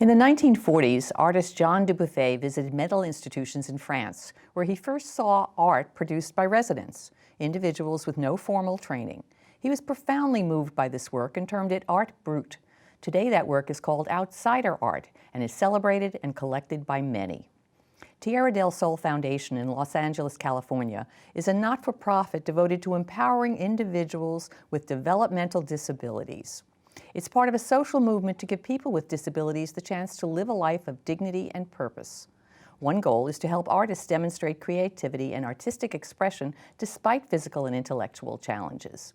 In the 1940s, artist John Dubuffet visited mental institutions in France, where he first saw art produced by residents, individuals with no formal training. He was profoundly moved by this work and termed it art brut. Today that work is called outsider art and is celebrated and collected by many. Tierra del Sol Foundation in Los Angeles, California, is a not-for-profit devoted to empowering individuals with developmental disabilities. It's part of a social movement to give people with disabilities the chance to live a life of dignity and purpose. One goal is to help artists demonstrate creativity and artistic expression despite physical and intellectual challenges.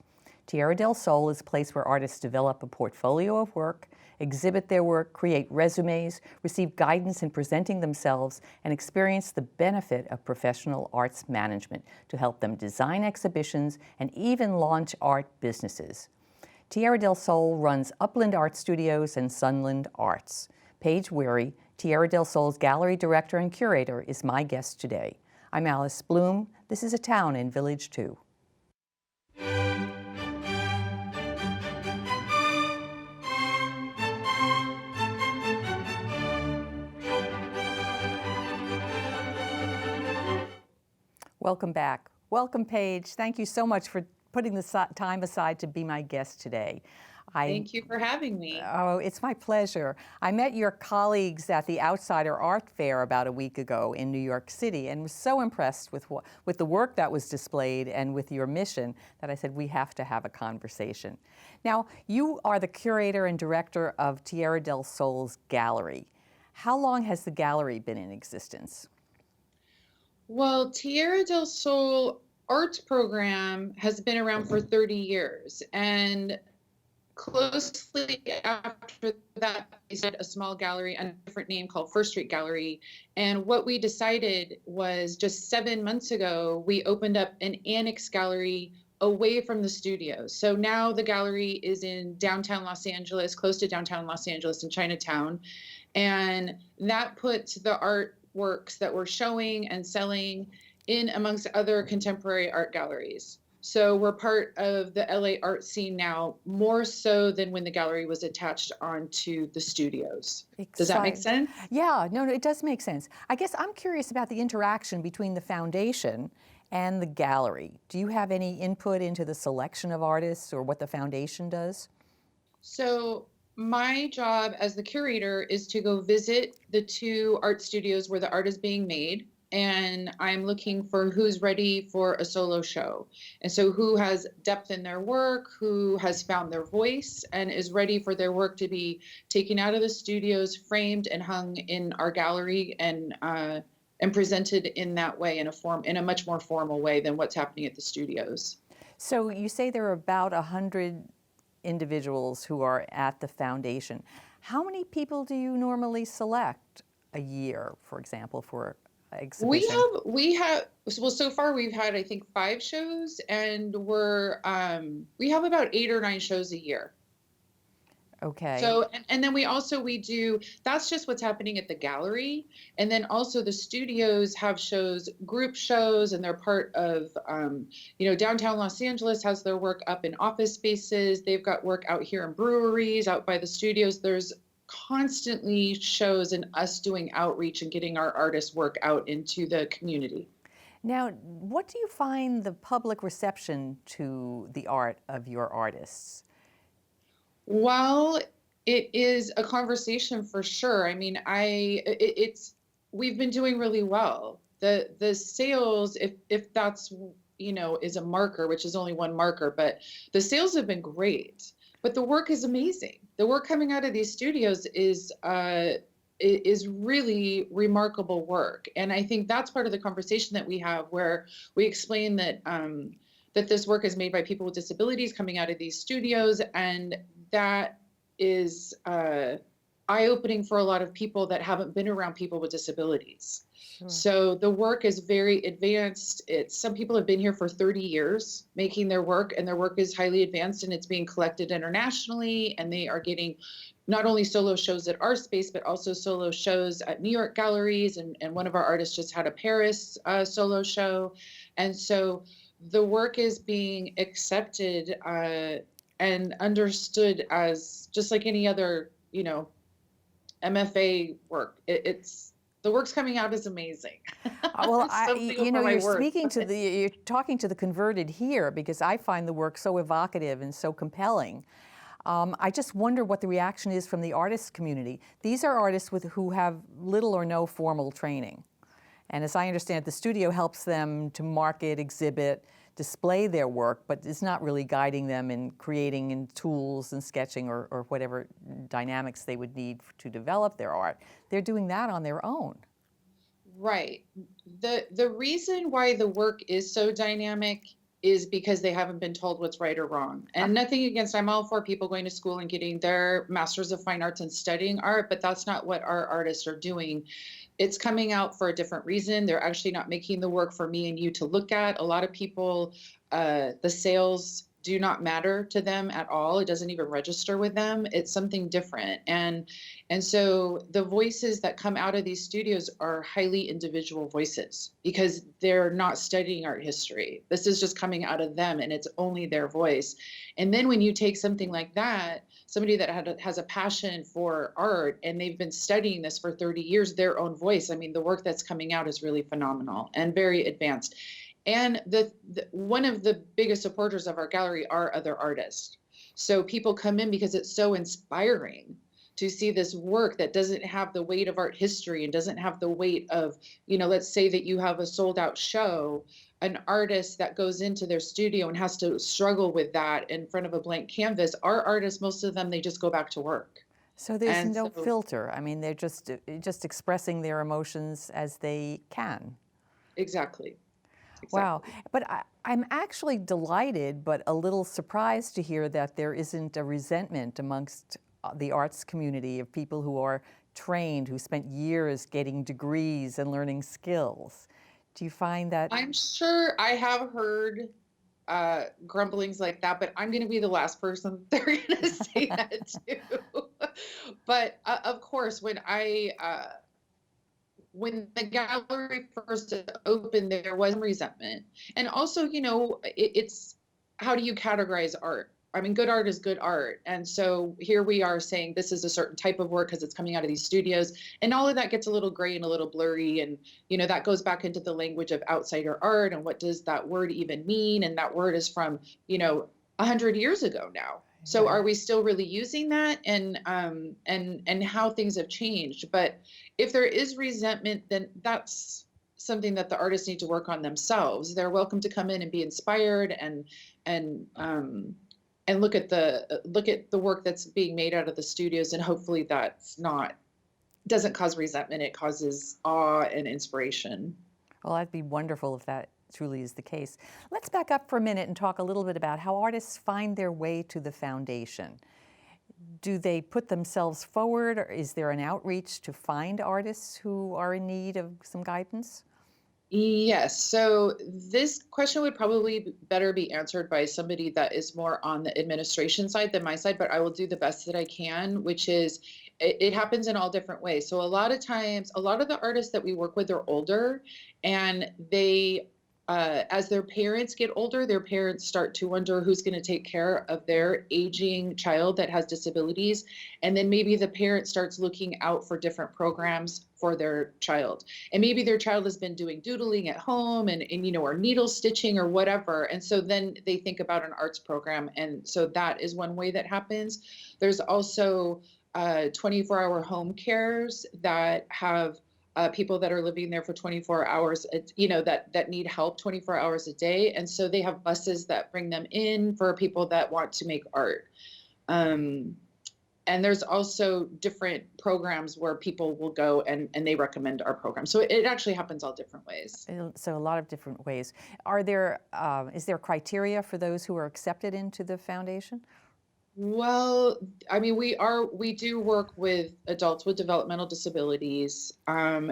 Tierra del Sol is a place where artists develop a portfolio of work, exhibit their work, create resumes, receive guidance in presenting themselves, and experience the benefit of professional arts management to help them design exhibitions and even launch art businesses. Tierra del Sol runs Upland Art Studios and Sunland Arts. Paige Wery, Tierra del Sol's gallery director and curator, is my guest today. I'm Alice Bloom. This is A Town in Village 2. Welcome back. Welcome, Paige. Thank you so much for putting the time aside to be my guest today. Thank you for having me. Oh, it's my pleasure. I met your colleagues at the Outsider Art Fair about a week ago in New York City and was so impressed with the work that was displayed and with your mission that I said we have to have a conversation. Now, you are the curator and director of Tierra del Sol's Gallery. How long has the gallery been in existence? Well, Tierra del Sol Arts Program has been around for 30 years, and closely after that, we started a small gallery under a different name called First Street Gallery. And what we decided was just 7 months ago, we opened up an annex gallery away from the studios. So now the gallery is in downtown Los Angeles, close to downtown Los Angeles in Chinatown. And that puts the artworks that we're showing and selling in amongst other contemporary art galleries. So we're part of the LA art scene now, more so than when the gallery was attached onto the studios. Does that make sense? Yeah, no, it does make sense. I guess I'm curious about the interaction between the foundation and the gallery. Do you have any input into the selection of artists or what the foundation does? So my job as the curator is to go visit the two art studios where the art is being made. And I'm looking for who's ready for a solo show. And so who has depth in their work, who has found their voice and is ready for their work to be taken out of the studios, framed and hung in our gallery and presented in that way, in a much more formal way than what's happening at the studios. So you say there are about 100 individuals who are at the foundation. How many people do you normally select a year, for example, for exhibition? Well, so far we've had, I think, 5 shows, and we have about 8 or 9 shows a year. Okay. So, and then we do, that's just what's happening at the gallery. And then also the studios have shows, group shows, and they're part of, downtown Los Angeles has their work up in office spaces. They've got work out here in breweries, out by the studios. There's constantly shows and us doing outreach and getting our artists' work out into the community. Now, what do you find the public reception to the art of your artists? Well, it is a conversation for sure. I mean, we've been doing really well. The sales, if that's, is a marker, which is only one marker, but the sales have been great. But the work is amazing. The work coming out of these studios is really remarkable work. And I think that's part of the conversation that we have, where we explain that that this work is made by people with disabilities coming out of these studios, and that is eye-opening for a lot of people that haven't been around people with disabilities. Sure. So the work is very advanced. Some people have been here for 30 years making their work, and their work is highly advanced, and it's being collected internationally, and they are getting not only solo shows at our space, but also solo shows at New York galleries, and one of our artists just had a Paris solo show. And so the work is being accepted and understood as just like any other, MFA work. It's the work's coming out is amazing. Well, Stumbling over my words. you're talking to the converted here, because I find the work so evocative and so compelling. I just wonder what the reaction is from the artist community. These are artists who have little or no formal training. And as I understand it, the studio helps them to market, exhibit, display their work, but is not really guiding them in creating in tools and sketching or whatever dynamics they would need to develop their art. They're doing that on their own. Right. The reason why the work is so dynamic is because they haven't been told what's right or wrong. And nothing against, I'm all for people going to school and getting their Masters of Fine Arts and studying art, but that's not what our artists are doing. It's coming out for a different reason. They're actually not making the work for me and you to look at. A lot of people, the sales do not matter to them at all. It doesn't even register with them. It's something different. And so the voices that come out of these studios are highly individual voices because they're not studying art history. This is just coming out of them and it's only their voice. And then when you take something like that, somebody that has a passion for art and they've been studying this for 30 years, their own voice, I mean, the work that's coming out is really phenomenal and very advanced. And one of the biggest supporters of our gallery are other artists. So people come in because it's so inspiring to see this work that doesn't have the weight of art history and doesn't have the weight of, let's say that you have a sold out show, an artist that goes into their studio and has to struggle with that in front of a blank canvas. Our artists, most of them, they just go back to work. So there's no filter. I mean, they're just expressing their emotions as they can. Exactly. Wow. But I'm actually delighted, but a little surprised to hear that there isn't a resentment amongst the arts community of people who are trained, who spent years getting degrees and learning skills. Do you find that? I'm sure I have heard grumblings like that, but I'm going to be the last person they're going to say that to. But of course, when the gallery first opened, there was resentment. And also, it's how do you categorize art? I mean, good art is good art. And so here we are saying this is a certain type of work because it's coming out of these studios. And all of that gets a little gray and a little blurry. And, that goes back into the language of outsider art. And what does that word even mean? And that word is from, 100 years ago now. So are we still really using that and how things have changed? But if there is resentment, then that's something that the artists need to work on themselves. They're welcome to come in and be inspired and look at the work that's being made out of the studios, and hopefully doesn't cause resentment. It causes awe and inspiration. Well, that'd be wonderful if that truly is the case. Let's back up for a minute and talk a little bit about how artists find their way to the foundation. Do they put themselves forward, or is there an outreach to find artists who are in need of some guidance? Yes. So this question would probably better be answered by somebody that is more on the administration side than my side, but I will do the best that I can, which is it happens in all different ways. So a lot of times, a lot of the artists that we work with are older, and they as their parents get older, their parents start to wonder who's going to take care of their aging child that has disabilities. And then maybe the parent starts looking out for different programs for their child. And maybe their child has been doing doodling at home and or needle stitching or whatever. And so then they think about an arts program. And so that is one way that happens. There's also 24-hour home cares that have people that are living there for 24 hours, that need help 24 hours a day. And so they have buses that bring them in for people that want to make art. And there's also different programs where people will go and they recommend our program. So it actually happens all different ways. So a lot of different ways. Is there criteria for those who are accepted into the foundation? Well, I mean, we do work with adults with developmental disabilities.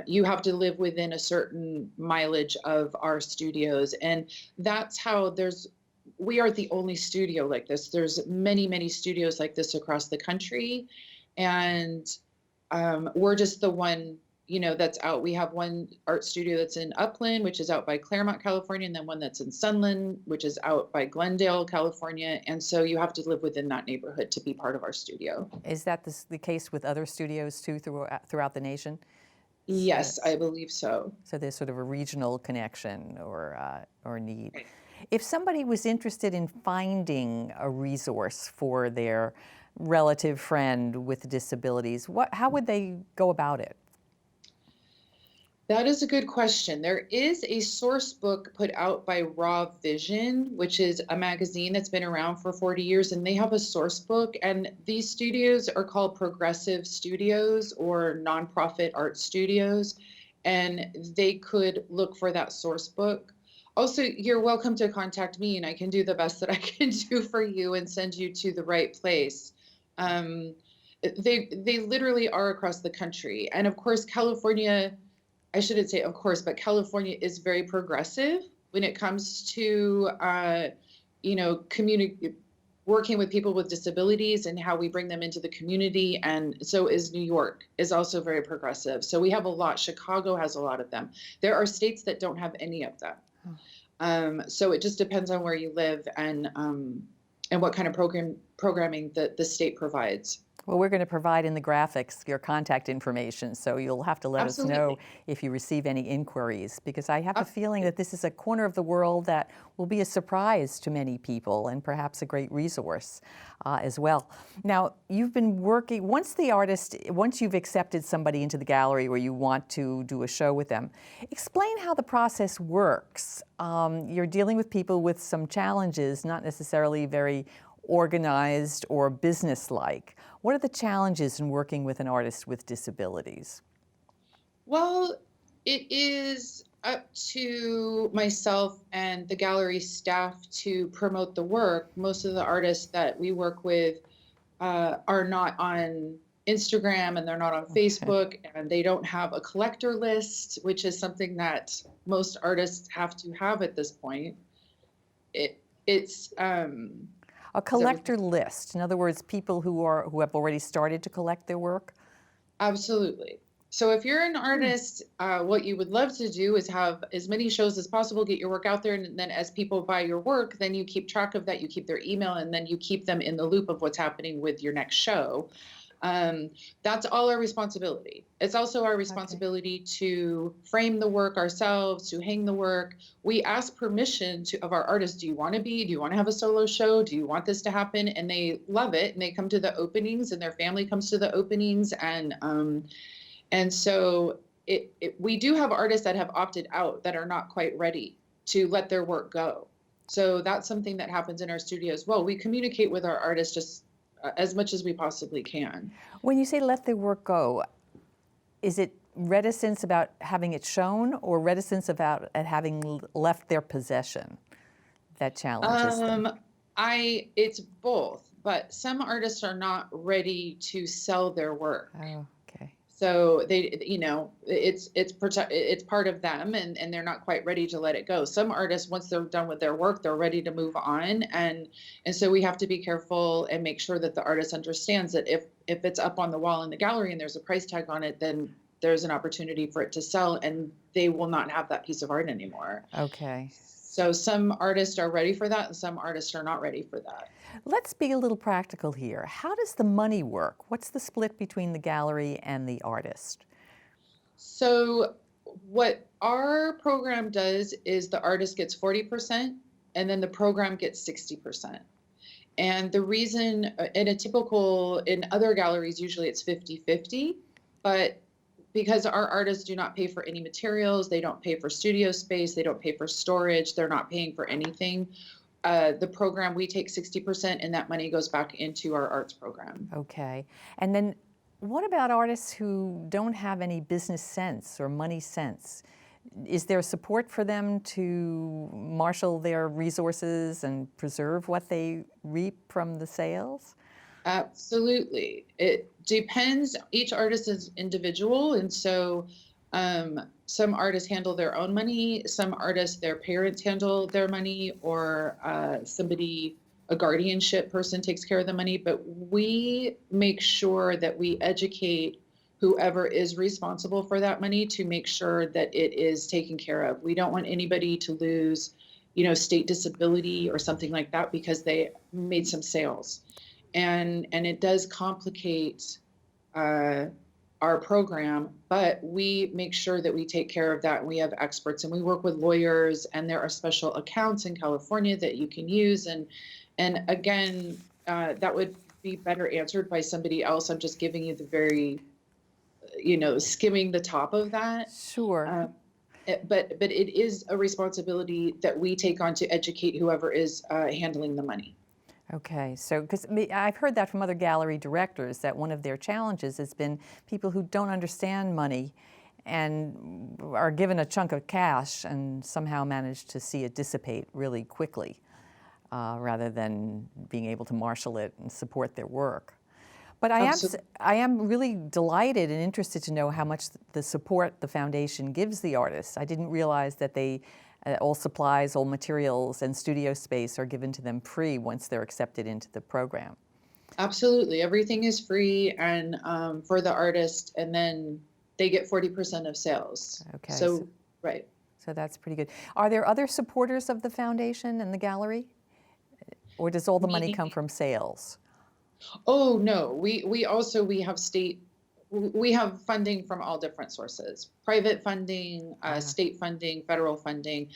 You have to live within a certain mileage of our studios, and that's how we are the only studio like this. There's many, many studios like this across the country, and we're just the one that's out. We have one art studio that's in Upland, which is out by Claremont, California, and then one that's in Sunland, which is out by Glendale, California. And so you have to live within that neighborhood to be part of our studio. Is that the case with other studios too throughout the nation? Yes, I believe so. So there's sort of a regional connection or need. Right. If somebody was interested in finding a resource for their relative friend with disabilities, how would they go about it? That is a good question. There is a source book put out by Raw Vision, which is a magazine that's been around for 40 years, and they have a source book. And these studios are called progressive studios or nonprofit art studios, and they could look for that source book. Also, you're welcome to contact me, and I can do the best that I can do for you and send you to the right place. Um, they literally are across the country, and of course, California. I shouldn't say of course, but California is very progressive when it comes to, working with people with disabilities and how we bring them into the community. And so is New York is also very progressive. So we have a lot. Chicago has a lot of them. There are states that don't have any of them. So it just depends on where you live and what kind of programming the state provides. Well, we're going to provide in the graphics your contact information, so you'll have to let us know if you receive any inquiries, because I have a feeling that this is a corner of the world that will be a surprise to many people and perhaps a great resource as well. Now, you've been working, once you've accepted somebody into the gallery or you want to do a show with them, explain how the process works. You're dealing with people with some challenges, not necessarily very organized or businesslike. What are the challenges in working with an artist with disabilities? Well, it is up to myself and the gallery staff to promote the work. Most of the artists that we work with are not on Instagram and they're not on Facebook, and they don't have a collector list, which is something that most artists have to have at this point. It's a collector list. In other words, people who have already started to collect their work? Absolutely. So if you're an artist, what you would love to do is have as many shows as possible, get your work out there, and then as people buy your work, then you keep track of that, you keep their email, and then you keep them in the loop of what's happening with your next show. That's all our responsibility. It's also our responsibility to frame the work ourselves, to hang the work. We ask permission of our artists. Do you want to have a solo show? Do you want this to happen? And they love it. And they come to the openings and their family comes to the openings. And so we do have artists that have opted out that are not quite ready to let their work go. So that's something that happens in our studio as well. We communicate with our artists just as much as we possibly can. When you say let their work go, is it reticence about having it shown or reticence about having left their possession that challenges them? It's both, but some artists are not ready to sell their work. Oh, okay. So it's part of them, and they're not quite ready to let it go. Some artists, once they're done with their work, they're ready to move on, and so we have to be careful and make sure that the artist understands that if it's up on the wall in the gallery and there's a price tag on it, then there's an opportunity for it to sell, and they will not have that piece of art anymore. Okay. So some artists are ready for that, and some artists are not ready for that. Let's be a little practical here. How does the money work? What's the split between the gallery and the artist? So what our program does is the artist gets 40% and then the program gets 60%. And the reason in other galleries, usually it's 50-50, but because our artists do not pay for any materials, they don't pay for studio space, they don't pay for storage, they're not paying for anything. The program, we take 60% and that money goes back into our arts program. Okay. And then what about artists who don't have any business sense or money sense? Is there support for them to marshal their resources and preserve what they reap from the sales? Absolutely. It depends. Each artist is individual. And so some artists handle their own money. Some artists, their parents handle their money, or a guardianship person takes care of the money. But we make sure that we educate whoever is responsible for that money to make sure that it is taken care of. We don't want anybody to lose, state disability or something like that because they made some sales. And it does complicate our program, but we make sure that we take care of that. And we have experts, and we work with lawyers, and there are special accounts in California that you can use. And again, that would be better answered by somebody else. I'm just giving you the very, skimming the top of that. Sure. But it is a responsibility that we take on to educate whoever is handling the money. Okay, so because I've heard that from other gallery directors, that one of their challenges has been people who don't understand money and are given a chunk of cash and somehow manage to see it dissipate really quickly, rather than being able to marshal it and support their work. But I am really delighted and interested to know how much the support the foundation gives the artists. I didn't realize that all supplies, all materials, and studio space are given to them free once they're accepted into the program. Absolutely. Everything is free and for the artist, and then they get 40% of sales. Okay. So, right. So that's pretty good. Are there other supporters of the foundation and the gallery? Or does all the money come from sales? Oh, no. We have funding from all different sources: private funding, state funding, federal funding.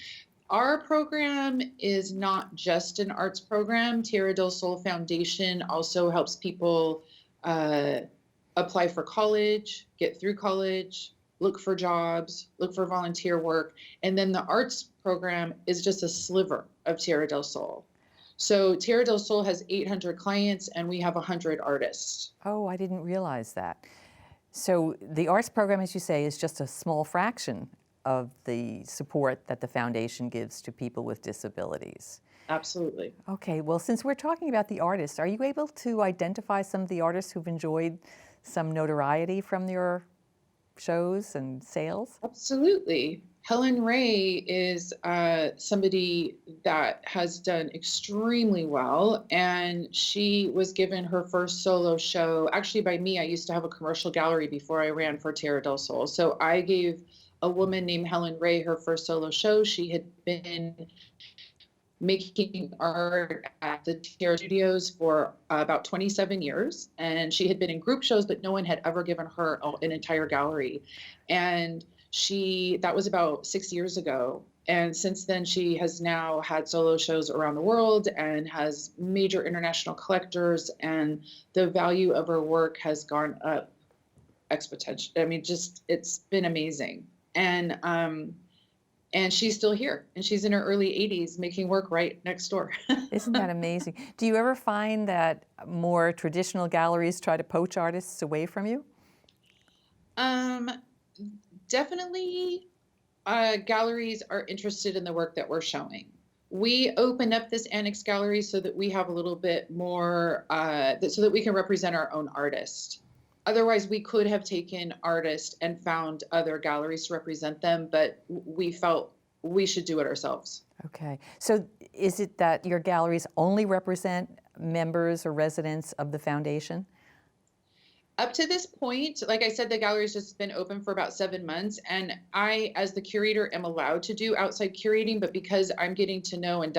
Our program is not just an arts program. Tierra del Sol Foundation also helps people apply for college, get through college, look for jobs, look for volunteer work. And then the arts program is just a sliver of Tierra del Sol. So Tierra del Sol has 800 clients, and we have 100 artists. Oh, I didn't realize that. So the arts program, as you say, is just a small fraction of the support that the foundation gives to people with disabilities. Absolutely. Okay, well, since we're talking about the artists, are you able to identify some of the artists who've enjoyed some notoriety from your shows and sales? Absolutely. Helen Rey is somebody that has done extremely well, and she was given her first solo show, actually by me. I used to have a commercial gallery before I ran for Tierra del Sol. So I gave a woman named Helen Rey her first solo show. She had been making art at the Tierra Studios for about 27 years, and she had been in group shows, but no one had ever given her an entire gallery. And that was about 6 years ago. And since then, she has now had solo shows around the world and has major international collectors, and the value of her work has gone up exponentially. I mean, it's been amazing. And she's still here, and she's in her early 80s making work right next door. Isn't that amazing? Do you ever find that more traditional galleries try to poach artists away from you? Definitely, galleries are interested in the work that we're showing. We opened up this annex gallery so that we have a little bit more, so that we can represent our own artists. Otherwise, we could have taken artists and found other galleries to represent them, but we felt we should do it ourselves. Okay. So is it that your galleries only represent members or residents of the foundation? Up to this point, like I said, the gallery's just been open for about 7 months, and I, as the curator, am allowed to do outside curating, but because I'm getting to know and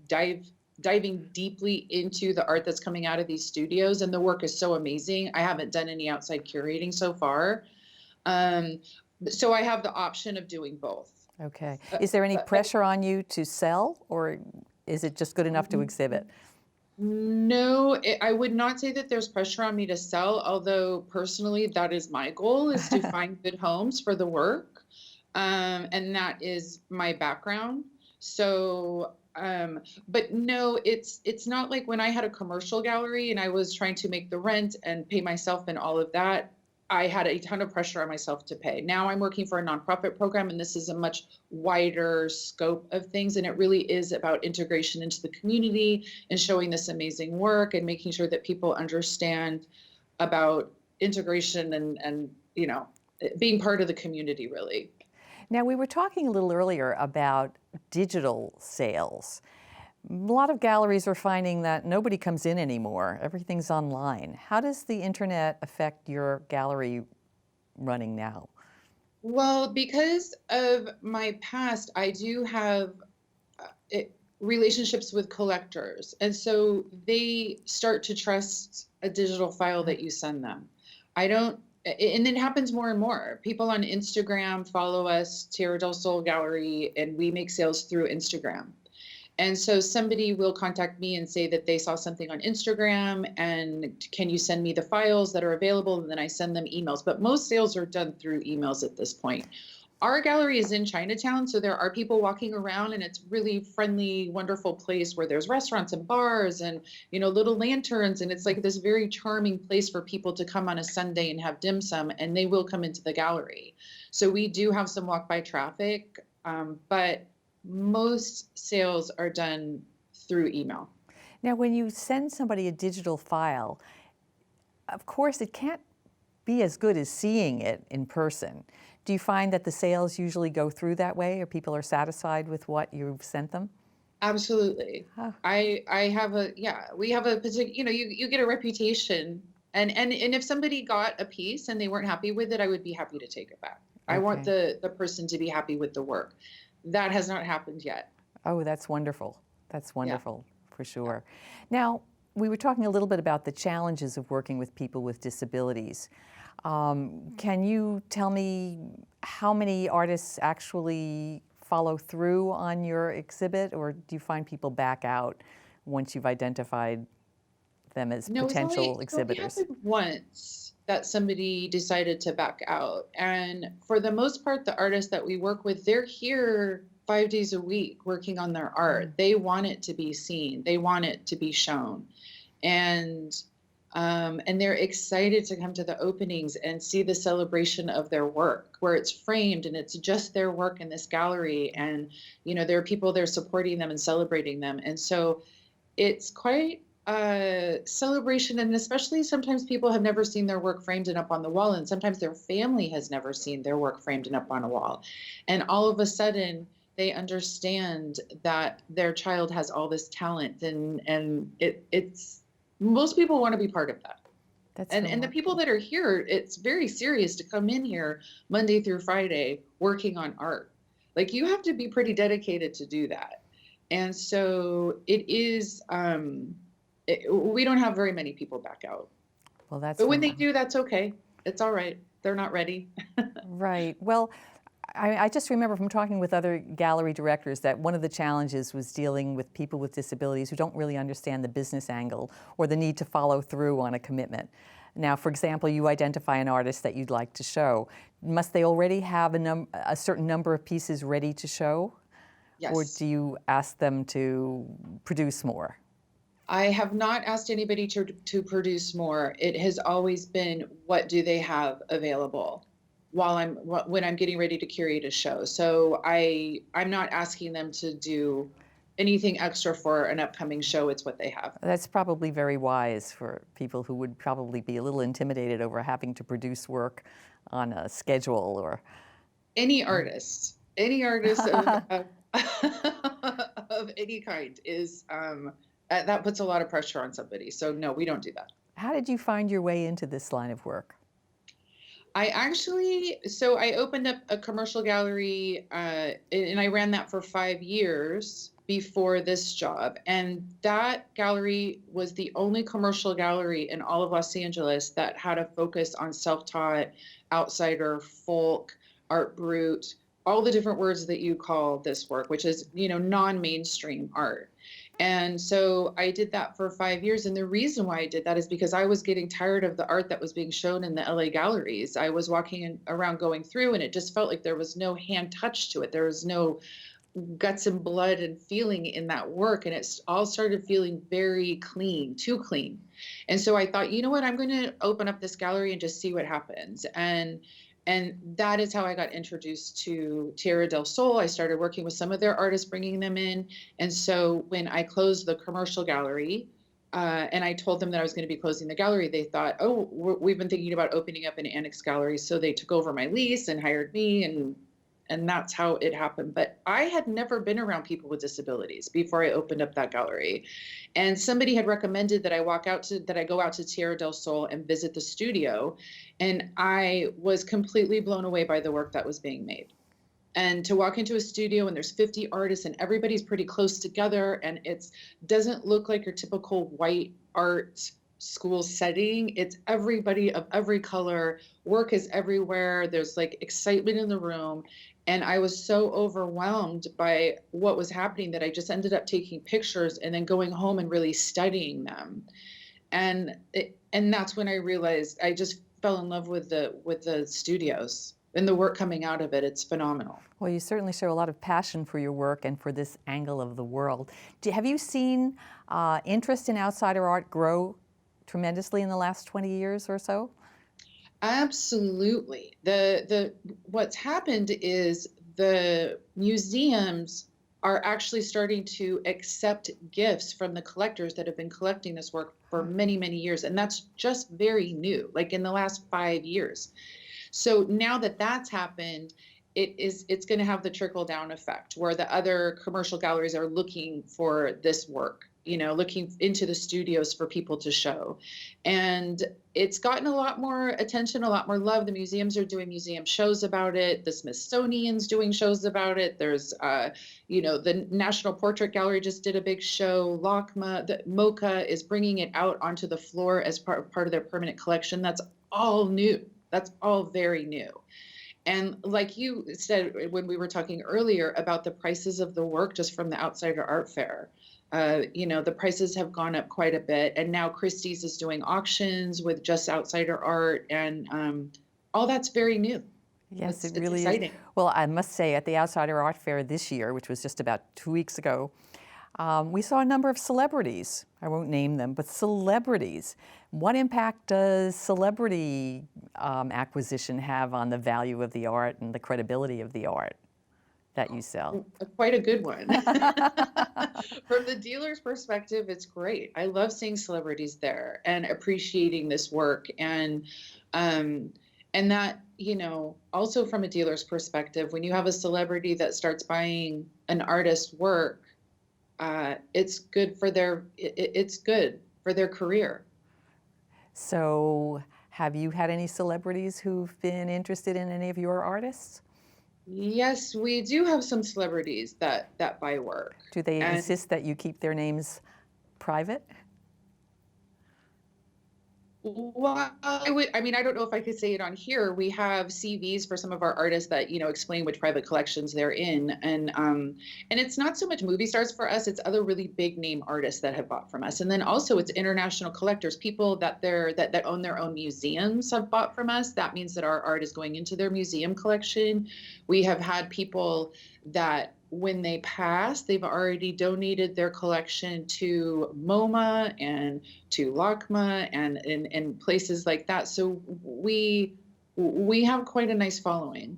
diving deeply into the art that's coming out of these studios, and the work is so amazing, I haven't done any outside curating so far. So I have the option of doing both. Okay. Is there any pressure on you to sell, or is it just good enough to exhibit? No, I would not say that there's pressure on me to sell, although personally that is my goal, is to find good homes for the work. And that is my background. So, but no, it's not like when I had a commercial gallery and I was trying to make the rent and pay myself and all of that. I had a ton of pressure on myself to pay. Now I'm working for a nonprofit program, and this is a much wider scope of things. And it really is about integration into the community and showing this amazing work and making sure that people understand about integration and being part of the community, really. Now, we were talking a little earlier about digital sales. A lot of galleries are finding that nobody comes in anymore. Everything's online. How does the internet affect your gallery running now? Well, because of my past, I do have relationships with collectors. And so they start to trust a digital file that you send them. I don't, and it happens more and more. People on Instagram follow us, Tierra del Sol Gallery, and we make sales through Instagram. And so somebody will contact me and say that they saw something on Instagram and can you send me the files that are available? And then I send them emails. But most sales are done through emails at this point. Our gallery is in Chinatown, so there are people walking around and it's really friendly, wonderful place where there's restaurants and bars and, little lanterns. And it's like this very charming place for people to come on a Sunday and have dim sum, and they will come into the gallery. So we do have some walk by traffic, but most sales are done through email. Now, when you send somebody a digital file, of course, it can't be as good as seeing it in person. Do you find that the sales usually go through that way, or people are satisfied with what you've sent them? Absolutely. Huh. I have we have a particular, you get a reputation, and if somebody got a piece and they weren't happy with it, I would be happy to take it back. I want the person to be happy with the work. That has not happened yet. Oh, that's wonderful. That's wonderful, for sure. Now, we were talking a little bit about the challenges of working with people with disabilities. Can you tell me how many artists actually follow through on your exhibit, or do you find people back out once you've identified them as potential exhibitors? It happened once that somebody decided to back out. And for the most part, the artists that we work with, they're here 5 days a week working on their art. They want it to be seen. They want it to be shown. And they're excited to come to the openings and see the celebration of their work, where it's framed and it's just their work in this gallery. And, there are people there supporting them and celebrating them. And so it's quite a celebration. And especially sometimes people have never seen their work framed and up on the wall. And sometimes their family has never seen their work framed and up on a wall. And all of a sudden, they understand that their child has all this talent, and it's most people want to be part of that. And the people that are here, it's very serious to come in here Monday through Friday working on art. Like, you have to be pretty dedicated to do that. And so it is, we don't have very many people back out. Well, but when they do, that's okay. It's all right. They're not ready. Right. Well, I just remember from talking with other gallery directors that one of the challenges was dealing with people with disabilities who don't really understand the business angle or the need to follow through on a commitment. Now, for example, you identify an artist that you'd like to show. Must they already have a certain number of pieces ready to show? Yes. Or do you ask them to produce more? I have not asked anybody to produce more. It has always been, what do they have available when I'm getting ready to curate a show. So I'm not asking them to do anything extra for an upcoming show. It's what they have. That's probably very wise for people who would probably be a little intimidated over having to produce work on a schedule. Or any artist of any kind is that puts a lot of pressure on somebody. So no, we don't do that. How did you find your way into this line of work? I opened up a commercial gallery, and I ran that for 5 years before this job. And that gallery was the only commercial gallery in all of Los Angeles that had a focus on self-taught, outsider, folk, art brut, all the different words that you call this work, which is, non-mainstream art. And so I did that for 5 years. And the reason why I did that is because I was getting tired of the art that was being shown in the LA galleries. I was walking around going through, and it just felt like there was no hand touch to it. There was no guts and blood and feeling in that work. And it all started feeling very clean, too clean. And so I thought, you know what, I'm going to open up this gallery and just see what happens. And that is how I got introduced to Tierra del Sol. I started working with some of their artists, bringing them in. And so when I closed the commercial gallery, and I told them that I was going to be closing the gallery, they thought, oh, we've been thinking about opening up an annex gallery. So they took over my lease and hired me. And that's how it happened. But I had never been around people with disabilities before I opened up that gallery. And somebody had recommended that I go out to Tierra del Sol and visit the studio. And I was completely blown away by the work that was being made. And to walk into a studio and there's 50 artists and everybody's pretty close together, and it doesn't look like your typical white art school setting. It's everybody of every color, work is everywhere, there's like excitement in the room. And I was so overwhelmed by what was happening that I just ended up taking pictures and then going home and really studying them. And that's when I realized I just fell in love with the studios and the work coming out of it. It's phenomenal. Well, you certainly show a lot of passion for your work and for this angle of the world. Have you seen interest in outsider art grow tremendously in the last 20 years or so? Absolutely. The what's happened is the museums are actually starting to accept gifts from the collectors that have been collecting this work for many, many years. And that's just very new, like in the last 5 years. So now that that's happened, it's going to have the trickle down effect where the other commercial galleries are looking for this work, looking into the studios for people to show. And it's gotten a lot more attention, a lot more love. The museums are doing museum shows about it. The Smithsonian's doing shows about it. There's, the National Portrait Gallery just did a big show. The MoCA is bringing it out onto the floor as part of their permanent collection. That's all new. That's all very new. And like you said when we were talking earlier about the prices of the work just from the Outsider Art Fair, the prices have gone up quite a bit. And now Christie's is doing auctions with just outsider art, and all that's very new. Yes, it's really exciting. is. Well, I must say at the Outsider Art Fair this year, which was just about 2 weeks ago, we saw a number of celebrities. I won't name them, but celebrities. What impact does celebrity acquisition have on the value of the art and the credibility of the art that you sell? Quite a good one. From the dealer's perspective, it's great. I love seeing celebrities there and appreciating this work. And that, also from a dealer's perspective, when you have a celebrity that starts buying an artist's work, it's good for their career. So have you had any celebrities who've been interested in any of your artists? Yes, we do have some celebrities that buy work. Do they insist that you keep their names private? Well, I don't know if I could say it on here. We have CVs for some of our artists that, explain which private collections they're in. And it's not so much movie stars for us, it's other really big name artists that have bought from us. And then also it's international collectors, people that own their own museums have bought from us. That means that our art is going into their museum collection. We have had people that when they pass, they've already donated their collection to MoMA and to LACMA and places like that. So we have quite a nice following.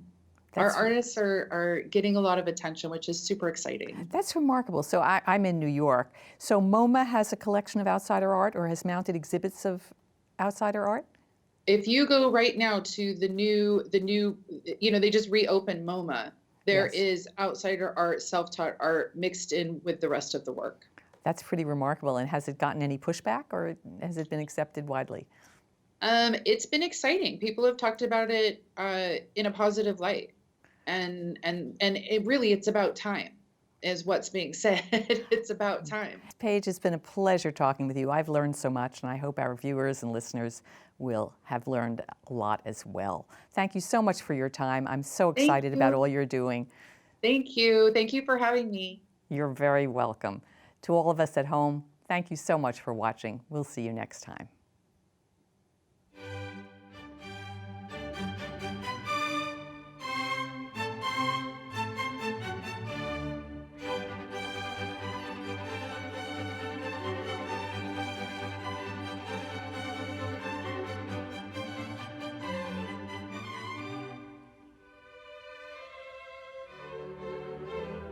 Our artists are getting a lot of attention, which is super exciting. That's remarkable. So I'm in New York. So MoMA has a collection of outsider art or has mounted exhibits of outsider art? If you go right now to the new, they just reopened MoMA. There is outsider art, self-taught art mixed in with the rest of the work. That's pretty remarkable. And has it gotten any pushback or has it been accepted widely? It's been exciting. People have talked about it in a positive light. And it's about time is what's being said. It's about time. Paige, it's been a pleasure talking with you. I've learned so much, and I hope our viewers and listeners will have learned a lot as well. Thank you so much for your time. I'm so excited about all you're doing. Thank you. Thank you for having me. You're very welcome. To all of us at home, thank you so much for watching. We'll see you next time.